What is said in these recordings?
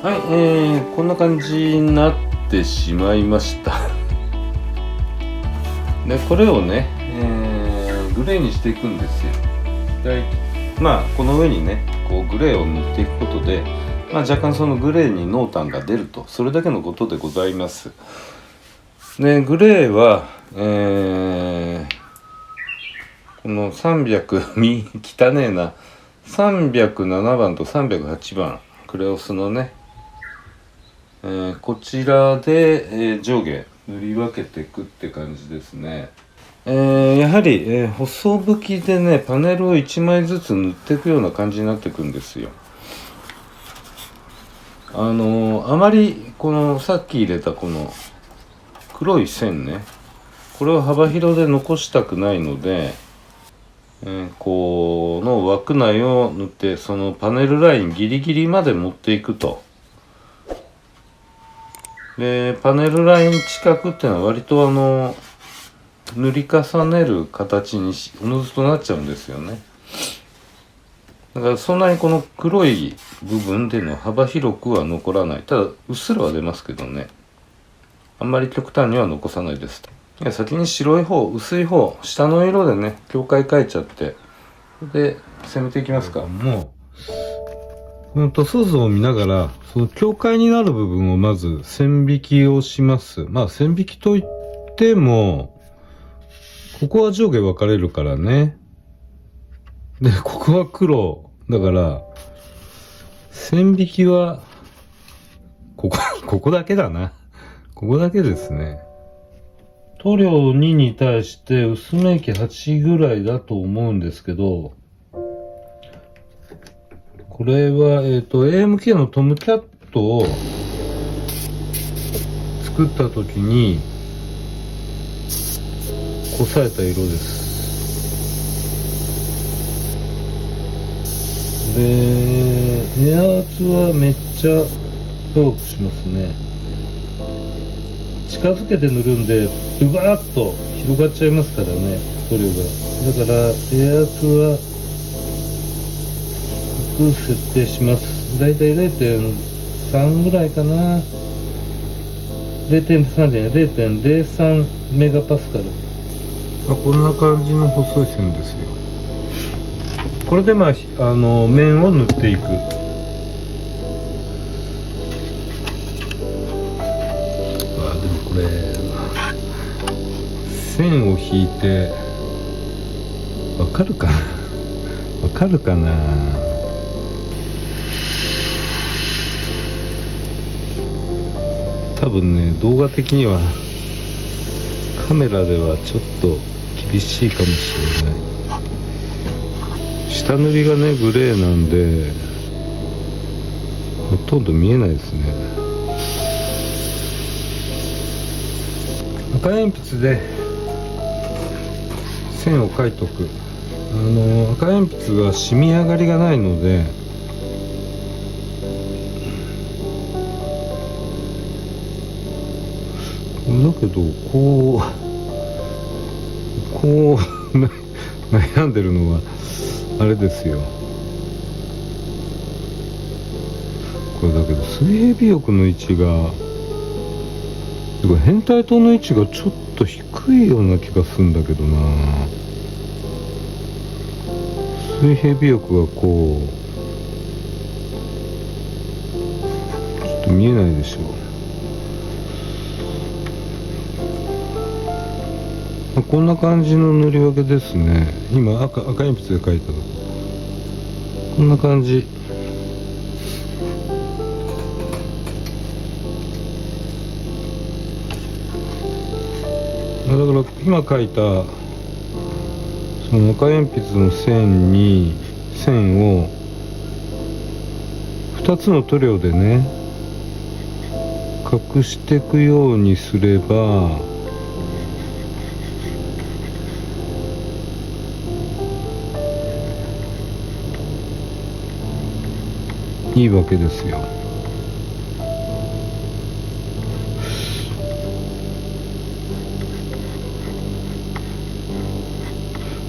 はい、こんな感じになってしまいましたでこれをね、グレーにしていくんですよ。まあこの上にねこうグレーを塗っていくことで、若干そのグレーに濃淡が出ると、それだけのことでございます。でグレーは、この300汚ねえな307番と308番クレオスのね、こちらで、上下塗り分けていくって感じですね。やはり、細拭きでねパネルを1枚ずつ塗っていくような感じになっていくんですよ。あまりこのさっき入れたこの黒い線ね、これを幅広で残したくないので、この枠内を塗ってそのパネルラインギリギリまで持っていくと。でパネルライン近くっていうのは割と塗り重ねる形におのずとなっちゃうんですよね。だからそんなにこの黒い部分での幅広くは残らない。ただうっすらは出ますけどね、あんまり極端には残さないです。先に白い方、薄い方、下の色でね境界描いちゃって、で攻めていきますか。もうこの塗装図を見ながらその境界になる部分をまず線引きをします。線引きといってもここは上下分かれるからね。でここは黒だから線引きはここだけだな。ここだけですね。塗料2に対して薄め液8ぐらいだと思うんですけど、これはAMK のトムキャットを作った時にこさえた色です。でエアーツはめっちゃ黒くしますね。近づけて塗るんでブバーッと広がっちゃいますからね、塗料が。だからエアーツは低く設定します。だいたい 0.3 ぐらいかな。 0.3 じゃない 0.03 メガパスカル。こんな感じの細い線ですよ。これで面を塗っていく。でもこれ線を引いてわかるかなわかるかな。多分ね動画的にはカメラではちょっと厳しいかもしれない。下塗りがねグレーなんでほとんど見えないですね。赤鉛筆で線を描いとく。赤鉛筆は染み上がりがないのでだけどこう悩んでるのはあれですよ。これだけど水平尾翼の位置が変態灯の位置がちょっと低いような気がするんだけどな。水平尾翼がこうちょっと見えないでしょ。こんな感じの塗り分けですね。今赤鉛筆で描いたのこんな感じ。だから今描いたその赤鉛筆の線に線を2つの塗料でね隠していくようにすればいいわけですよ。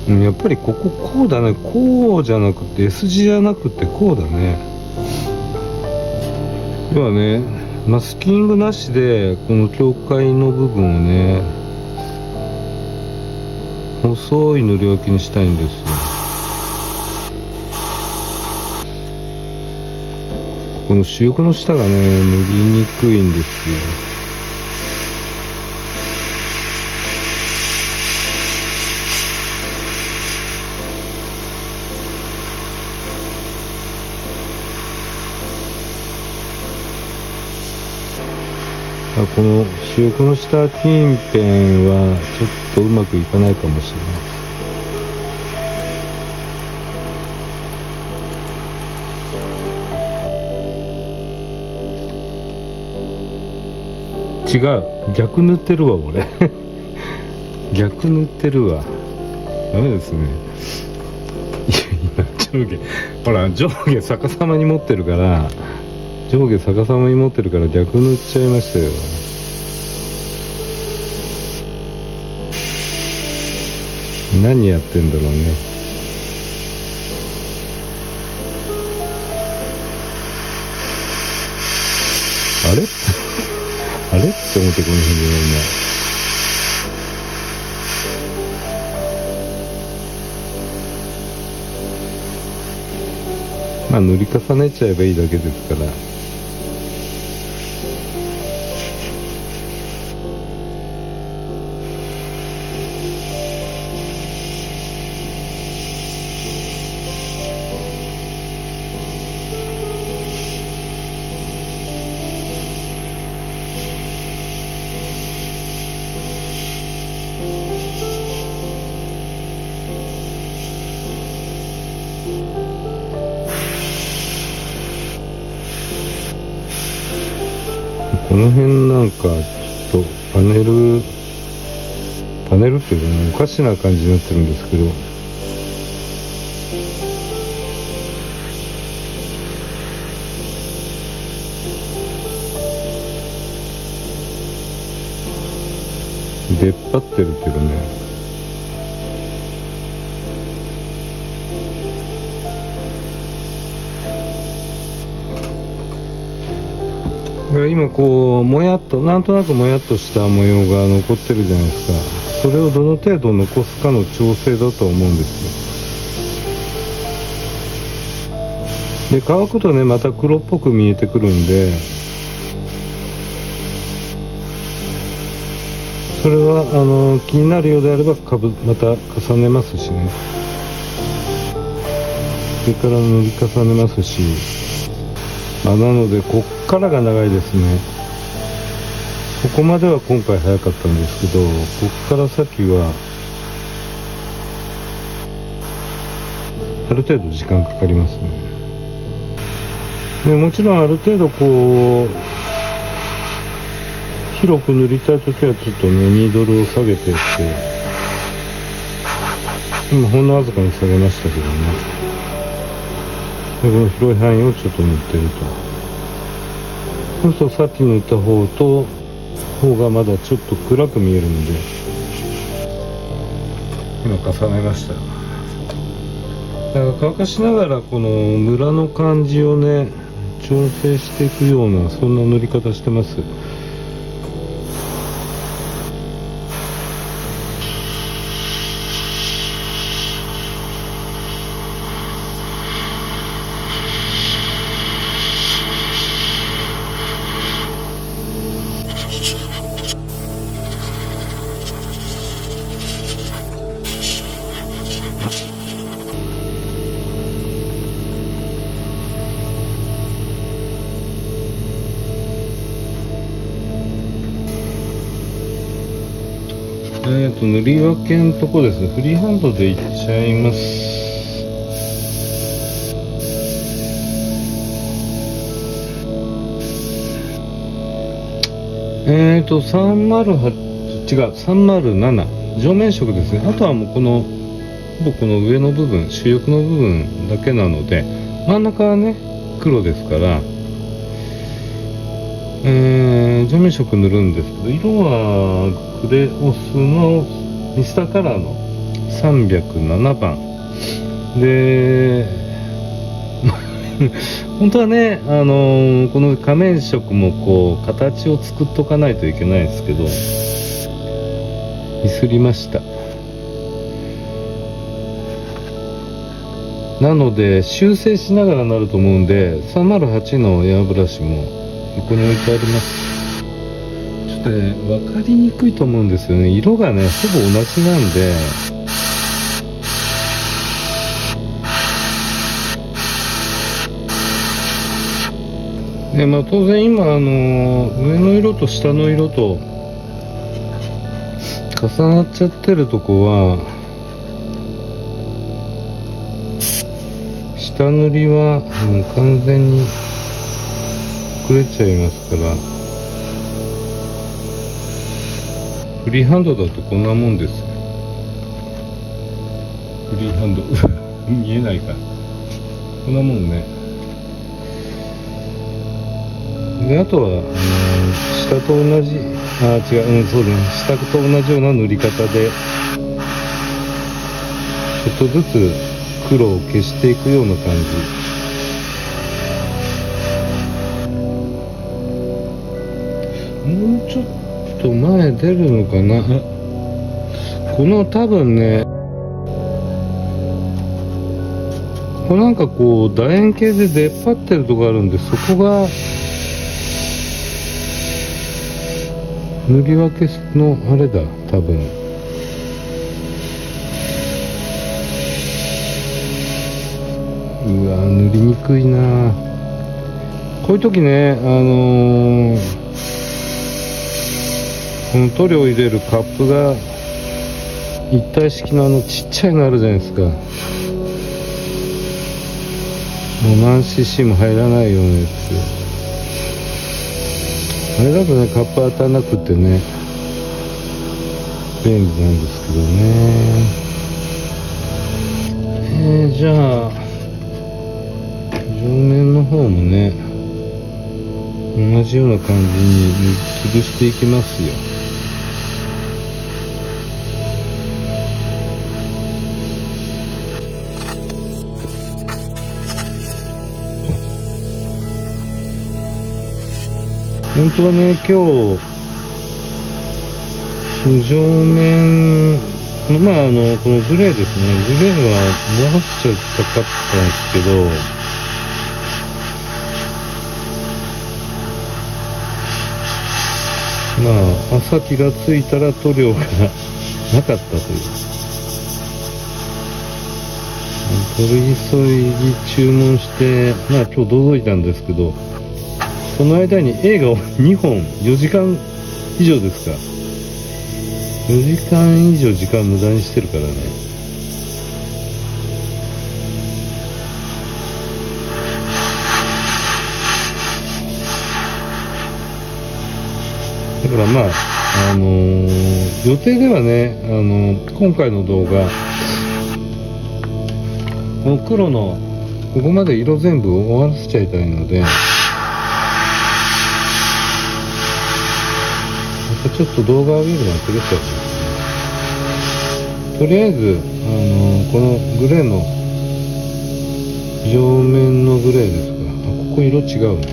やっぱりこうだね。こうじゃなくて S 字じゃなくてこうだね。ではね、マスキングなしでこの境界の部分をね、細い塗り分けにしたいんですよ。この主翼の下がね、塗りにくいんですよ。この主翼の下近辺はちょっとうまくいかないかもしれない。違う、逆塗ってるわ俺逆塗ってるわ。ダメですね。いや上下ほら上下逆さまに持ってるから逆塗っちゃいましたよ。何やってんだろうね。あれあれって思ってこの辺でやるな。まあ塗り重ねちゃえばいいだけですから。この辺なんかちょっとパネルっていうかね、おかしな感じになってるんですけど、出っ張ってるけどね。今こうもやっとなんとなくもやっとした模様が残ってるじゃないですか。それをどの程度残すかの調整だと思うんですよ。で乾くとねまた黒っぽく見えてくるんで、それは気になるようであればまた重ねますしね。それから塗り重ねますし、なのでこっからが長いですね。ここまでは今回早かったんですけど、こっから先はある程度時間かかりますね。でもちろんある程度こう広く塗りたい時はちょっとねニードルを下げていって、今ほんのわずかに下げましたけどね。でこの広い範囲をちょっと塗ってると。そうするとさっき塗った方がまだちょっと暗く見えるので、今重ねました。だから乾かしながらこのムラの感じをね調整していくような、そんな塗り方してます。塗り分けのとこですね。フリーハンドでいっちゃいます。308、違う、307。上面色ですね。あとはもうこの上の部分、主翼の部分だけなので、真ん中はね、黒ですから、上面色塗るんですけど、色はグレオスのミスターカラーの307番で本当はね、この仮面色もこう形を作っとかないといけないですけど、ミスりました。なので修正しながらなると思うんで、308のエアブラシも横に置いてあります。ちょっとね分かりにくいと思うんですよね。色がねほぼ同じなんで、まあ、当然今上の色と下の色と重なっちゃってるとこは、下塗りはもう完全に遅れちゃいますから、フリーハンドだとこんなもんです。フリーハンド見えないか、こんなもんね。であとは下と同じ、違う、そうだね、下と同じような塗り方でちょっとずつ黒を消していくような感じ。もうちょっと前出るのかな。この多分ね、これなんかこう楕円形で出っ張ってるとこあるんで、そこが塗り分けのあれだ多分。うわ塗りにくいな。こういう時ね、この塗料を入れるカップが一体式のちっちゃいのあるじゃないですか。もう何 cc も入らないようなやつ。あれだとねカップ当たらなくてね便利なんですけどね。じゃあ上面の方もね同じような感じに塗りつぶしていきますよ。本当はね今日上面のこのグレーですね、グレーはもうちょっとかかったんですけど、朝気がついたら塗料がなかったという、取り急いで注文して今日届いたんですけど、その間に映画を2本4時間以上ですか、4時間以上時間無駄にしてるからね。だから予定ではね、今回の動画この黒のここまで色全部終わらせちゃいたいので、ちょっと動画を見るの忘れちゃう。とりあえずこのグレーの上面のグレーですから、ここ色違うね、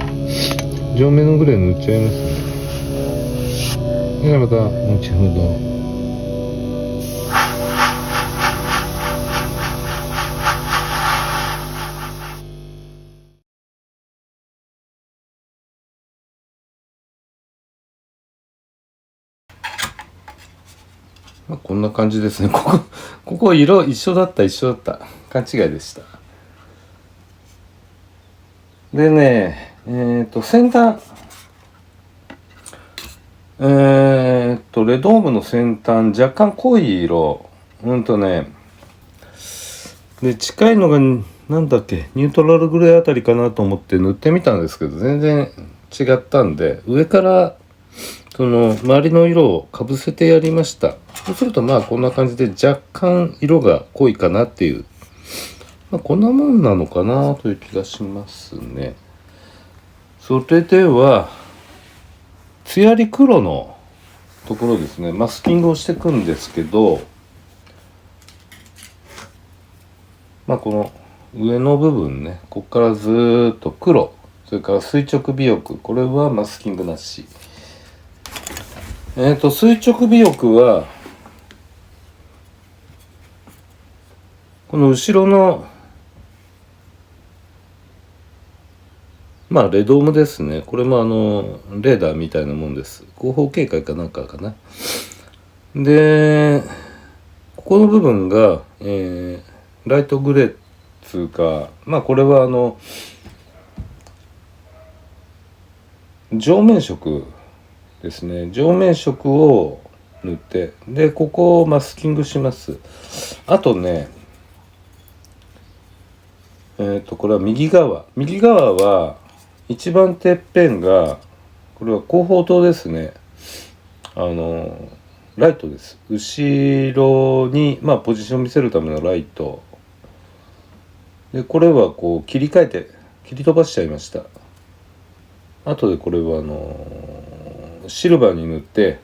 上面のグレー塗っちゃいますね。ではまた後ほど。こんな感じですね。ここ色一緒だった。勘違いでした。でね、先端、レドームの先端若干濃い色、で近いのがなんだっけ、ニュートラルグレーあたりかなと思って塗ってみたんですけど、全然違ったんで、上からその周りの色をかぶせてやりました。そうするとこんな感じで若干色が濃いかなっていう、こんなもんなのかなという気がしますね。それでは艶り黒のところですね、マスキングをしていくんですけど、この上の部分ね、こっからずーっと黒、それから垂直尾翼、これはマスキングなし。垂直尾翼はこの後ろのレドームですね。これもレーダーみたいなもんです。後方警戒かなんかかな。でここの部分が、ライトグレーつうか、これは上面色ですね。上面色を塗って、でここをマスキングします。あとね、これは右側は一番てっぺんが、これは後方灯ですね。ライトです。後ろにポジション見せるためのライトで、これはこう切り替えて切り飛ばしちゃいました。後でこれはシルバーに塗って、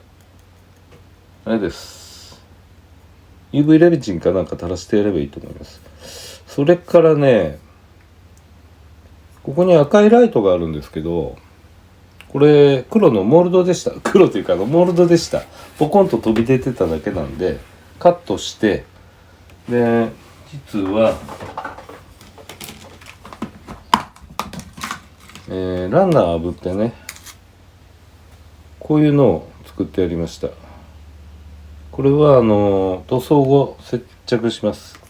あれです、 UV レジンかなんか垂らしてやればいいと思います。それからね、ここに赤いライトがあるんですけど、これ黒のモールドでした。黒というかモールドでした。ポコンと飛び出てただけなんでカットして、で実は、ランナー炙ってね、こういうのを作ってやりました。これは塗装後接着します。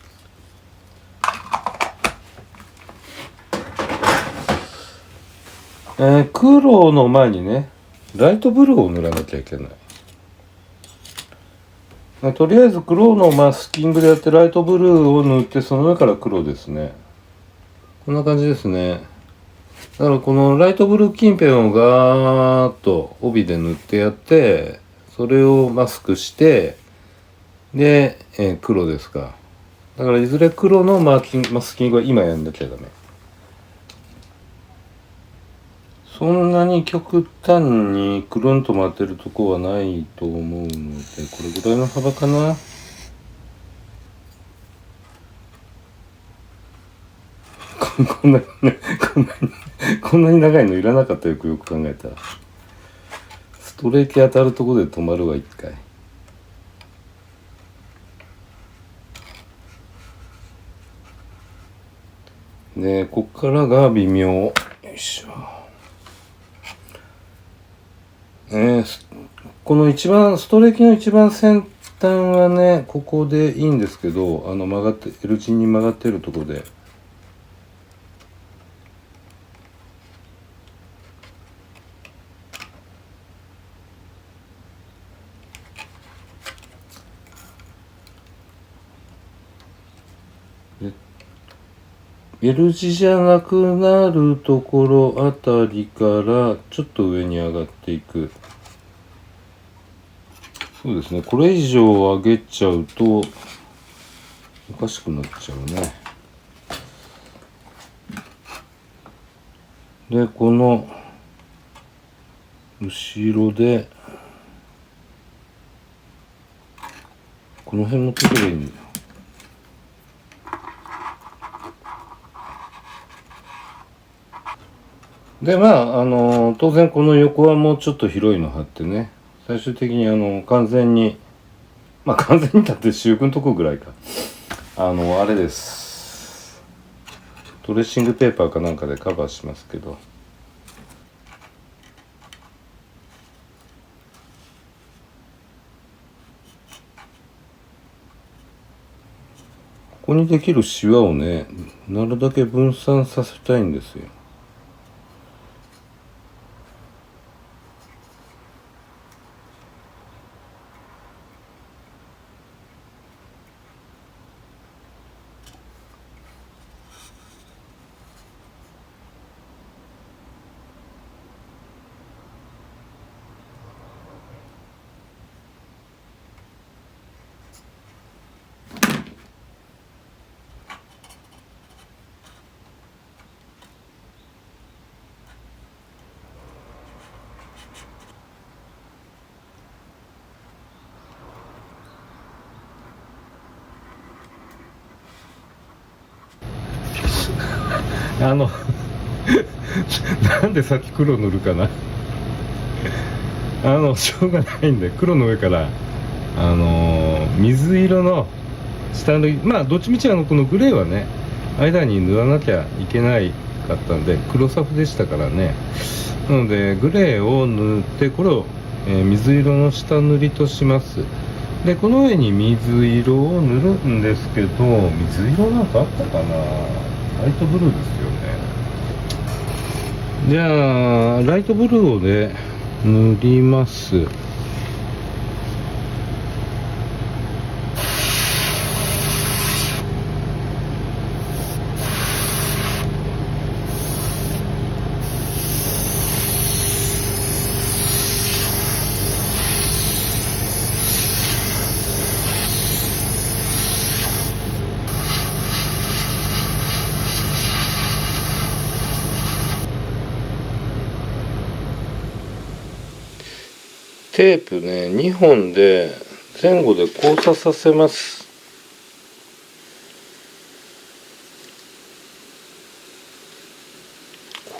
黒の前にね、ライトブルーを塗らなきゃいけない。とりあえず黒のマスキングでやって、ライトブルーを塗って、その上から黒ですね。こんな感じですね。だからこのライトブルー近辺をガーッと帯で塗ってやって、それをマスクして、で、黒ですか。だからいずれ黒のマスキングは今やんなきゃダメ。そんなに極端にくるんと回ってるとこはないと思うので、これぐらいの幅かな。こんなにね、こんなに長いのいらなかった。よく考えたら。ストレーキ当たるとこで止まるわ、一回。で、こっからが微妙。よいしょ。この一番ストレーキの一番先端はね、ここでいいんですけど、曲がって L 字に曲がってるとこで、L 字じゃなくなるところあたりからちょっと上に上がっていく。そうですね、これ以上上げちゃうとおかしくなっちゃうね。でこの後ろでこの辺も取ればいいんだよ。で当然この横はもうちょっと広いの貼ってね、最終的に完全に完全に立って主翼のとこぐらいか、あれです、ドレッシングペーパーかなんかでカバーしますけど、ここにできるシワをね、なるだけ分散させたいんですよ。あのなんで先黒塗るかなしょうがないんで、黒の上から水色の下の、まあどっちみちこのグレーはね間に塗らなきゃいけないかったんで、黒サフでしたからね。なのでグレーを塗って、これを、水色の下塗りとします。でこの上に水色を塗るんですけど、水色なんかあったかな。ライトブルーですよね。じゃあライトブルーで塗ります。テープね、2本で前後で交差させます。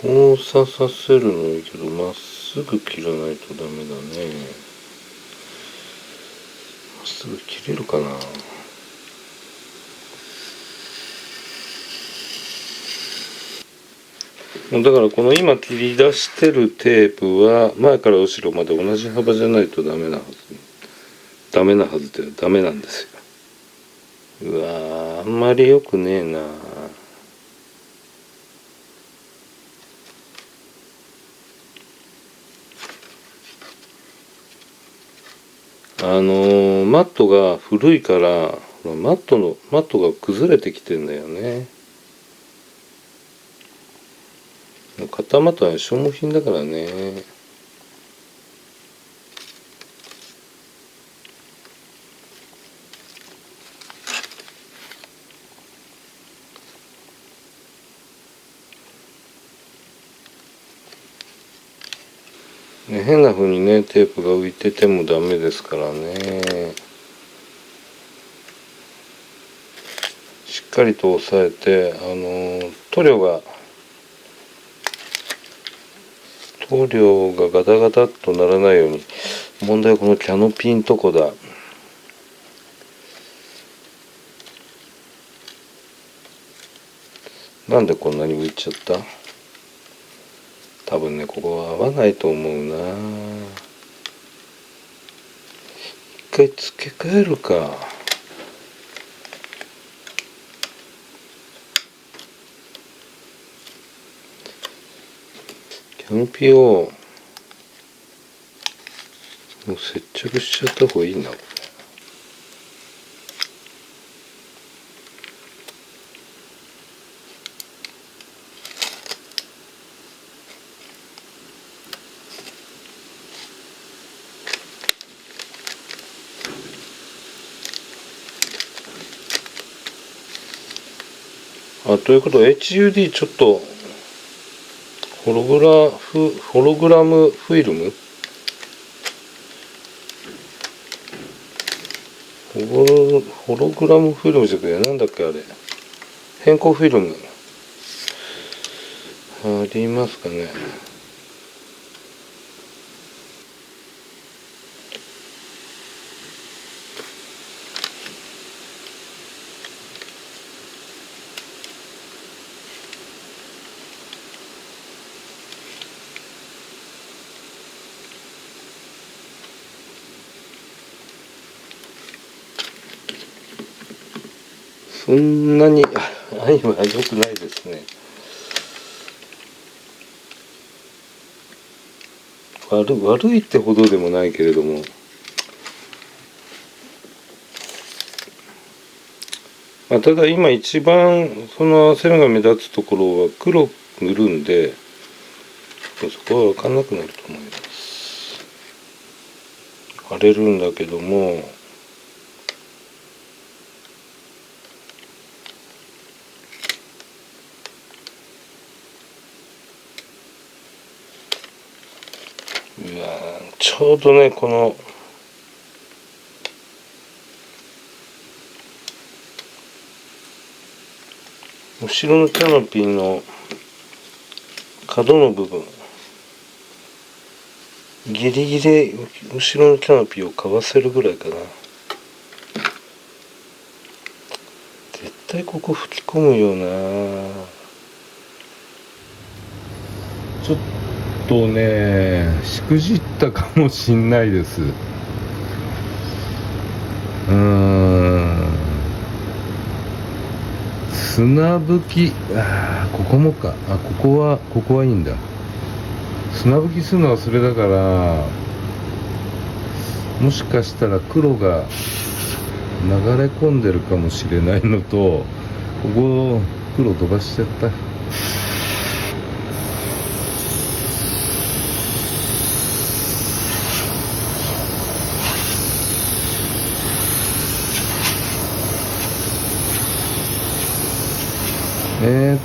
交差させるのいいけど、まっすぐ切らないとダメだね。まっすぐ切れるかな。だからこの今切り出してるテープは前から後ろまで同じ幅じゃないとダメなはず。ダメなはずってダメなんですよ。うわー、あんまり良くねえな。マットが古いからマットが崩れてきてんだよね。型マットは消耗品だからね。変な風にねテープが浮いててもダメですからね。しっかりと押さえて、塗料がガタガタっとならないように。問題はこのキャノピーんとこだ。なんでこんなに浮いちゃった？多分ねここは合わないと思うな。一回付け替えるか。キャノピーをもう接着しちゃった方がいいなこれ。ということで HUD ちょっとホログラムフィルムホログラムフィルムじゃなくてなんだっけあれ、変更フィルムありますかね。そんなに愛は良くないですね。悪いってほどでもないけれども、ただ今一番その線が目立つところは黒く塗るんで、そこは分かんなくなると思います。荒れるんだけども、ちょうどねこの後ろのキャノピーの角の部分ギリギリ後ろのキャノピーをかわせるぐらいかな。絶対ここ吹き込むよな。ちょっとねしくじったかもしんないです。砂吹き、ここもか。ここはいいんだ。砂吹きするのはそれだから、もしかしたら黒が流れ込んでるかもしれないのと、ここ黒飛ばしちゃった。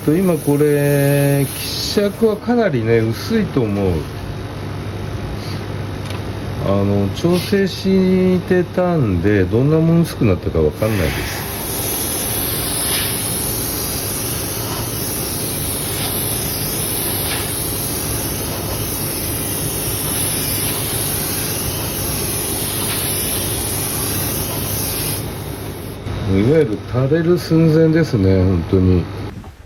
今これ希釈はかなりね薄いと思う。調整してたんでどんなもの薄くなったかわかんないです。いわゆる垂れる寸前ですね、本当に。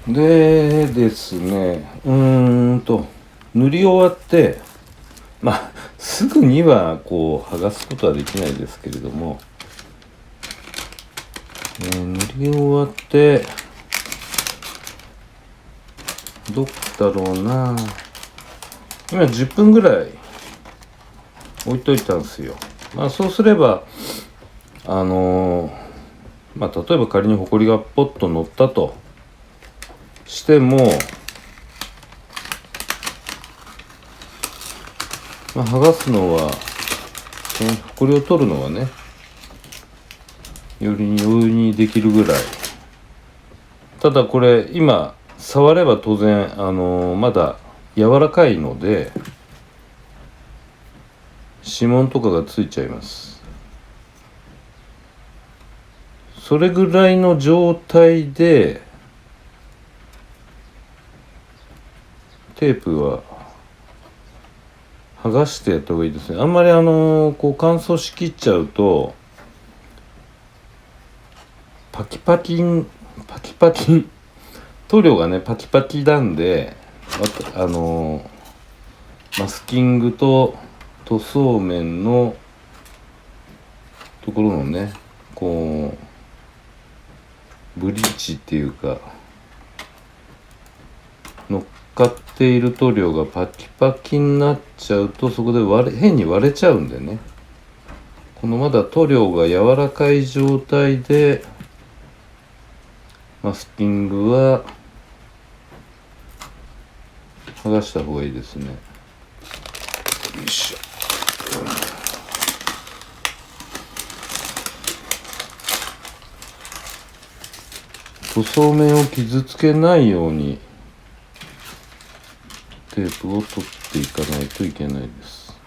でですね、塗り終わって、すぐにはこう剥がすことはできないですけれども、塗り終わってどっだろうな、今10分ぐらい置いといたんですよ。そうすれば例えば仮にホコリがポッと乗ったとしても、剥がすのは、そのホコリを取るのはね、より容易にできるぐらい。ただこれ今触れば当然まだ柔らかいので指紋とかがついちゃいます。それぐらいの状態でテープは剥がしてやった方がいいですね。あんまりこう乾燥しきっちゃうとパキパキ塗料がねパキパキなんで、マスキングと塗装面のところのねこうブリーチっていうか乗っかっている塗料がパキパキになっちゃうと、そこで変に割れちゃうんでね、このまだ塗料が柔らかい状態でマスキングは剥がした方がいいですね。よいしょ。塗装面を傷つけないようにテープを取っていかないといけないです。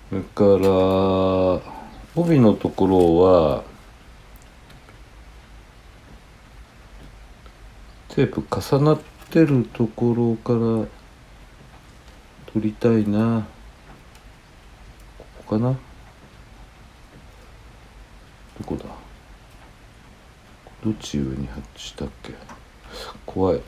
それから帯のところはテープ重なってるところから取りたいな。ここかな。どこだ。どっち上にしたっけ。怖い。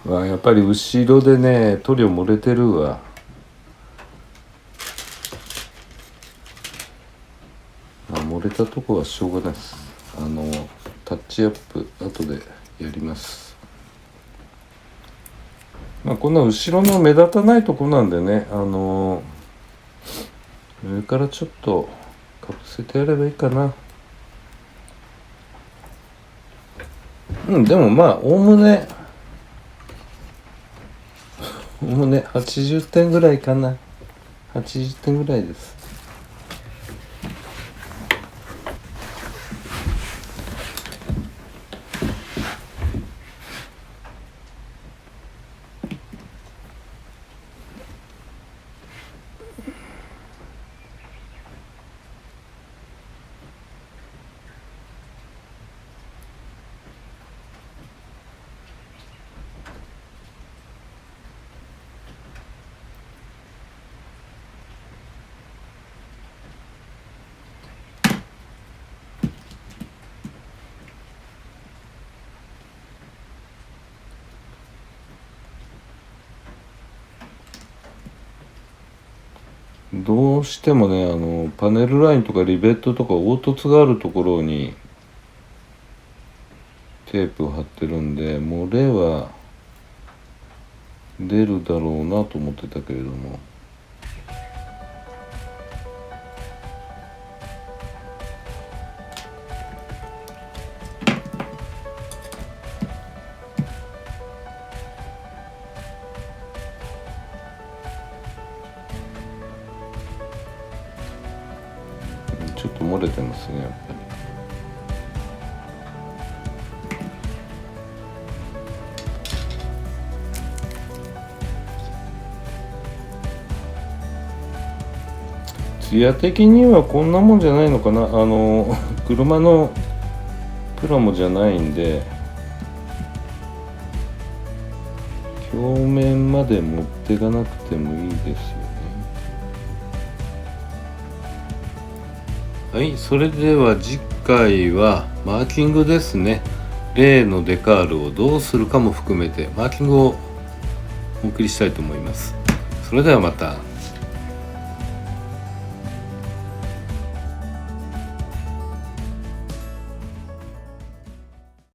やっぱり後ろでね塗料漏れてるわ。漏れたとこはしょうがないです。タッチアップ後でやります。こんな後ろの目立たないとこなんでね、上からちょっとかぶせてやればいいかな。でもまあおおむね80点ぐらいかな。80点ぐらいです。どうしてもねパネルラインとかリベットとか凹凸があるところにテープを貼ってるんで漏れは出るだろうなと思ってたけれども、ちょっと漏れてますねやっぱり。ツヤ的にはこんなもんじゃないのかな。車のプラモじゃないんで表面まで持っていかなくてもいいですよね。はい、それでは次回はマーキングですね。例のデカールをどうするかも含めてマーキングをお送りしたいと思います。それではまた。